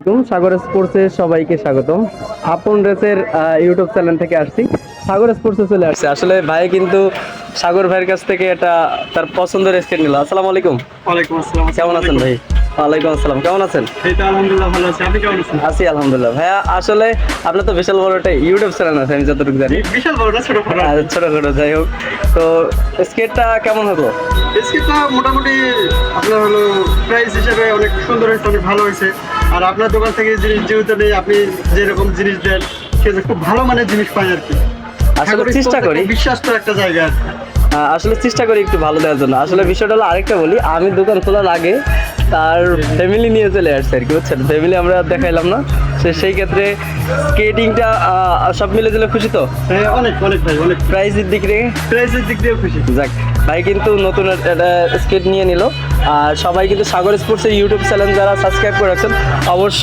সাগর স্পোর্টসে সবাইকে স্বাগতম। আপন রেসের ইউটিউব চ্যানেল থেকে আসছি, সাগর স্পোর্টসে চলে আসছে। আসলে ভাই কিন্তু সাগর ভাইয়ের কাছ থেকে এটা তার পছন্দের স্কেট নিল। আসসালামু আলাইকুম। ওয়ালাইকুম আসসালাম। কেমন আছেন ভাই? ওয়ালাইকুম আসসালাম। কেমন আছেন? এই তো আলহামদুলিল্লাহ ভালো আছি। আপনি কেমন আছেন? আছি আলহামদুলিল্লাহ। ভাইয়া আসলে আপনার তো বিশাল বড় একটা ইউটিউব চ্যানেল আছে আমি যতটুকু জানি। বিশাল বড় না ছোট বড়? ছোটখাটো যাই হোক, তো স্কেটটা কেমন হলো? স্কেটটা মোটামুটি আপনার হলো প্রাইস হিসেবে অনেক সুন্দর হয়েছে, অনেক ভালো হয়েছে। আর আপনার দোকান থেকে জিনিস যেহেতু নেই, আপনি যেরকম জিনিস দেন সেটা খুব ভালো মানের জিনিস পাই আর কি। আসলে চেষ্টা করি, বিশ্বাস্ত একটা জায়গা আর কি। আসলে চেষ্টা করি একটু ভালো দেওয়ার জন্য। আসলে বিষয়টা হলো আরেকটা বলি, আমি দোকান খোলার আগে তার ফ্যামিলি নিয়ে চলে আসছে আর কি, বুঝছেন? ফ্যামিলি আমরা দেখাইলাম না, সেই ক্ষেত্রে স্কেটিংটা সব মিলে দিলে খুশি তো। হ্যাঁ, অনেক অনেক ভাই, অনেক প্রাইজের দিক থেকে প্রাইসের দিক দিয়েও খুশি। যাক, ভাই কিন্তু নতুন একটা স্কেট নিয়ে নিল। আর সবাই কিন্তু সাগর স্পোর্টসের ইউটিউব চ্যানেল যারা সাবস্ক্রাইব করে রাখছেন অবশ্যই